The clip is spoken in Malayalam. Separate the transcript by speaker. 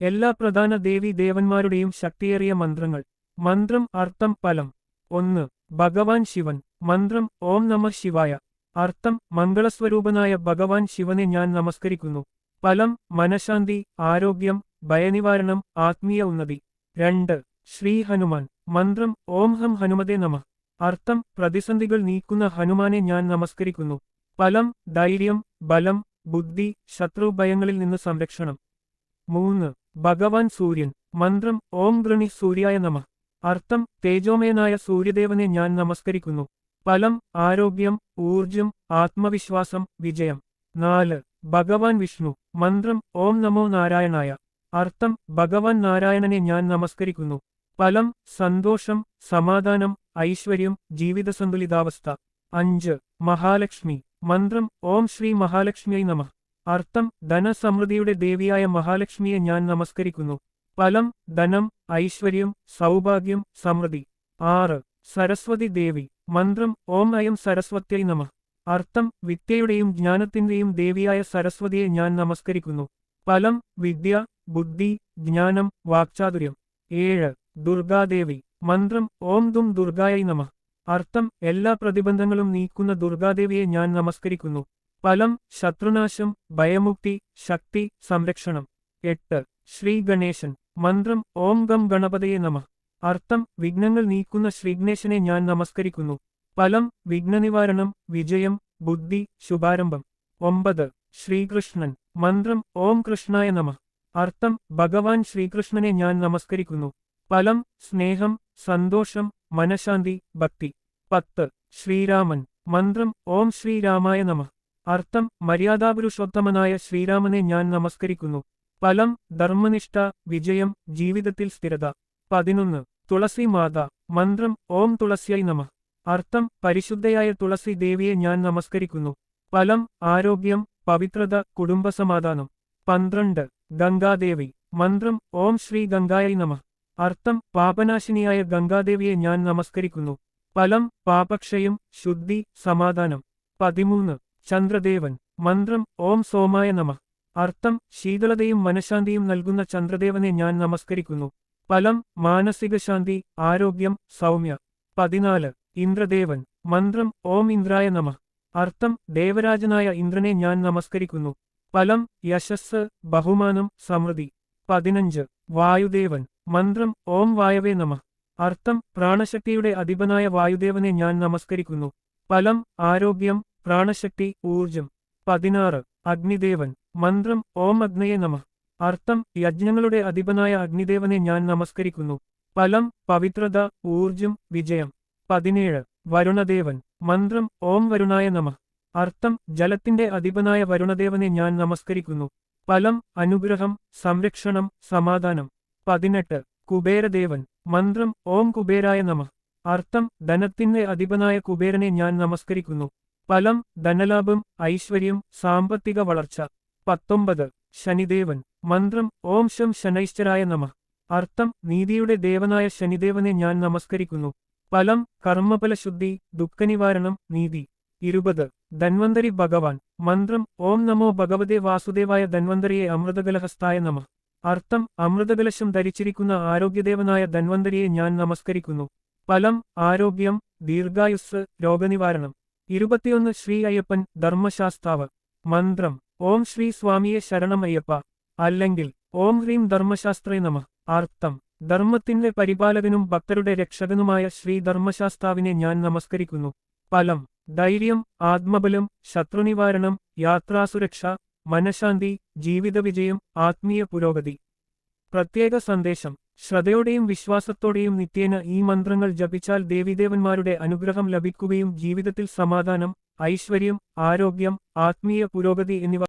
Speaker 1: എല്ലാ പ്രധാന ദേവീ ദേവന്മാരുടെയും ശക്തിയേറിയ മന്ത്രങ്ങൾ. മന്ത്രം അർത്ഥം ഫലം. 1. ഭഗവാൻ ശിവൻ. മന്ത്രം ഓം നമഃ ശിവായ. അർത്ഥം മംഗളസ്വരൂപനായ ഭഗവാൻ ശിവനെ ഞാൻ നമസ്കരിക്കുന്നു. ഫലം മനഃശാന്തി, ആരോഗ്യം, ഭയനിവാരണം, ആത്മീയ ഉന്നതി. 2. ശ്രീ ഹനുമാൻ. മന്ത്രം ഓം ഹം ഹനുമതേ നമഃ. അർത്ഥം പ്രതിസന്ധികൾ നീക്കുന്ന ഹനുമാനെ ഞാൻ നമസ്കരിക്കുന്നു. ഫലം ധൈര്യം, ബലം, ബുദ്ധി, ശത്രുഭയങ്ങളിൽ നിന്ന് സംരക്ഷണം. 3. ഭഗവാൻ സൂര്യൻ. മന്ത്രം ഓം ഗൃണി സൂര്യായ നമഃ. അർത്ഥം തേജോമയനായ സൂര്യദേവനെ ഞാൻ നമസ്കരിക്കുന്നു. ഫലം ആരോഗ്യം, ഊർജം, ആത്മവിശ്വാസം, വിജയം. 4. ഭഗവാൻ വിഷ്ണു. മന്ത്രം ഓം നമോ നാരായണായ. അർത്ഥം ഭഗവാൻ നാരായണനെ ഞാൻ നമസ്കരിക്കുന്നു. ഫലം സന്തോഷം, സമാധാനം, ഐശ്വര്യം, ജീവിതസന്തുലിതാവസ്ഥ. 5. മഹാലക്ഷ്മി. മന്ത്രം ഓം ശ്രീ മഹാലക്ഷ്മിയായി നമഃ. അർത്ഥം ധനസമൃദ്ധിയുടെ ദേവിയായ മഹാലക്ഷ്മിയെ ഞാൻ നമസ്കരിക്കുന്നു. ഫലം ധനം, ഐശ്വര്യം, സൗഭാഗ്യം, സമൃദ്ധി. 6. സരസ്വതി ദേവി. മന്ത്രം ഓം അയം സരസ്വത്യായി നമഃ. അർത്ഥം വിദ്യയുടെയും ജ്ഞാനത്തിന്റെയും ദേവിയായ സരസ്വതിയെ ഞാൻ നമസ്കരിക്കുന്നു. ഫലം വിദ്യ, ബുദ്ധി, ജ്ഞാനം, വാക്ചാതുര്യം. 7. ദുർഗാദേവി. മന്ത്രം ഓം ദും ദുർഗായായി നമഃ. അർത്ഥം എല്ലാ പ്രതിബന്ധങ്ങളും നീക്കുന്ന ദുർഗാദേവിയെ ഞാൻ നമസ്കരിക്കുന്നു. ഫലം ശത്രുനാശം, ഭയമുക്തി, ശക്തി, സംരക്ഷണം. 8. ശ്രീ ഗണേശൻ. മന്ത്രം ഓം ഗം ഗണപതയെ നമഃ. അർത്ഥം വിഘ്നങ്ങൾ നീക്കുന്ന ശ്രീഗണേശനെ ഞാൻ നമസ്കരിക്കുന്നു. ഫലം വിഘ്നനിവാരണം, വിജയം, ബുദ്ധി, ശുഭാരംഭം. 9. ശ്രീകൃഷ്ണൻ. മന്ത്രം ഓം കൃഷ്ണായ നമഃ. അർത്ഥം ഭഗവാൻ ശ്രീകൃഷ്ണനെ ഞാൻ നമസ്കരിക്കുന്നു. ഫലം സ്നേഹം, സന്തോഷം, മനഃശാന്തി, ഭക്തി. 10. ശ്രീരാമൻ. മന്ത്രം ഓം ശ്രീരാമായ നമഃ. അർത്ഥം മര്യാദാപുരുഷോത്തമനായ ശ്രീരാമനെ ഞാൻ നമസ്കരിക്കുന്നു. ഫലം ധർമ്മനിഷ്ഠ, വിജയം, ജീവിതത്തിൽ സ്ഥിരത. 11. തുളസി മാത. മന്ത്രം ഓം തുളസിയായി നമഃ. അർത്ഥം പരിശുദ്ധയായ തുളസി ദേവിയെ ഞാൻ നമസ്കരിക്കുന്നു. ഫലം ആരോഗ്യം, പവിത്രത, കുടുംബസമാധാനം. 12. ഗംഗാദേവി. മന്ത്രം ഓം ശ്രീ ഗംഗായായി നമഃ. അർത്ഥം പാപനാശിനിയായ ഗംഗാദേവിയെ ഞാൻ നമസ്കരിക്കുന്നു. ഫലം പാപക്ഷയം, ശുദ്ധി, സമാധാനം. 13. ചന്ദ്രദേവൻ. മന്ത്രം ഓം സോമായ നമഃ. അർത്ഥം ശീതളതയും മനഃശാന്തിയും നൽകുന്ന ചന്ദ്രദേവനെ ഞാൻ നമസ്കരിക്കുന്നു. ഫലം മാനസിക ശാന്തി, ആരോഗ്യം, സൗമ്യ. 14. ഇന്ദ്രദേവൻ. മന്ത്രം ഓം ഇന്ദ്രായ നമഃ. അർത്ഥം ദേവരാജനായ ഇന്ദ്രനെ ഞാൻ നമസ്കരിക്കുന്നു. ഫലം യശസ്, ബഹുമാനം, സമൃദ്ധി. 15. വായുദേവൻ. മന്ത്രം ഓം വായവേ നമഃ. അർത്ഥം പ്രാണശക്തിയുടെ അധിപനായ വായുദേവനെ ഞാൻ നമസ്കരിക്കുന്നു. ഫലം ആരോഗ്യം, പ്രാണശക്തി, ഊർജം. 16. അഗ്നിദേവൻ. മന്ത്രം ഓം അഗ്നയെ നമഃ. അർത്ഥം യജ്ഞങ്ങളുടെ അധിപനായ അഗ്നിദേവനെ ഞാൻ നമസ്കരിക്കുന്നു. ഫലം പവിത്രത, ഊർജം, വിജയം. 17. വരുണദേവൻ. മന്ത്രം ഓം വരുണായ നമഃ. അർത്ഥം ജലത്തിന്റെ അധിപനായ വരുണദേവനെ ഞാൻ നമസ്കരിക്കുന്നു. ഫലം അനുഗ്രഹം, സംരക്ഷണം, സമാധാനം. 18. കുബേരദേവൻ. മന്ത്രം ഓം കുബേരായ നമഃ. അർത്ഥം ധനത്തിന്റെ അധിപനായ കുബേരനെ ഞാൻ നമസ്കരിക്കുന്നു. ഫലം ധനലാഭം, ഐശ്വര്യം, സാമ്പത്തിക വളർച്ച. 19. ശനിദേവൻ. മന്ത്രം ഓം ശം ശനൈശ്ചരായ നമഃ. അർത്ഥം നീതിയുടെ ദേവനായ ശനിദേവനെ ഞാൻ നമസ്കരിക്കുന്നു. ഫലം കർമ്മഫലശുദ്ധി, ദുഃഖനിവാരണം, നീതി. 20. ധന്വന്തരി ഭഗവാൻ. മന്ത്രം ഓം നമോ ഭഗവതേ വാസുദേവായ ധന്വന്തരിയെ അമൃതകലഹസ്തായ നമഃ. അർത്ഥം അമൃതകലശം ധരിച്ചിരിക്കുന്ന ആരോഗ്യദേവനായ ധന്വന്തരിയെ ഞാൻ നമസ്കരിക്കുന്നു. ഫലം ആരോഗ്യം, ദീർഘായുസ്, രോഗനിവാരണം. 21. ശ്രീ അയ്യപ്പൻ, ധർമ്മശാസ്താവ്. മന്ത്രം ഓം ശ്രീ സ്വാമിയെ ശരണം അയ്യപ്പ. അല്ലെങ്കിൽ ഓം ഹ്രീം ധർമ്മശാസ്ത്രേ നമഃ. അർത്ഥം ധർമ്മത്തിന്റെ പരിപാലകനും ഭക്തരുടെ രക്ഷകനുമായ ശ്രീ ധർമ്മശാസ്താവിനെ ഞാൻ നമസ്കരിക്കുന്നു. ഫലം ധൈര്യം, ആത്മബലം, ശത്രുനിവാരണം, യാത്രാസുരക്ഷ, മനഃശാന്തി, ജീവിതവിജയം, ആത്മീയ പുരോഗതി. പ്രത്യേക സന്ദേശം. ശ്രദ്ധയോടെയും വിശ്വാസത്തോടെയും നിത്യേന ഈ മന്ത്രങ്ങൾ ജപിച്ചാൽ ദേവീദേവന്മാരുടെ അനുഗ്രഹം ലഭിക്കുകയും ജീവിതത്തിൽ സമാധാനം, ഐശ്വര്യം, ആരോഗ്യം, ആത്മീയ പുരോഗതി എന്നിവ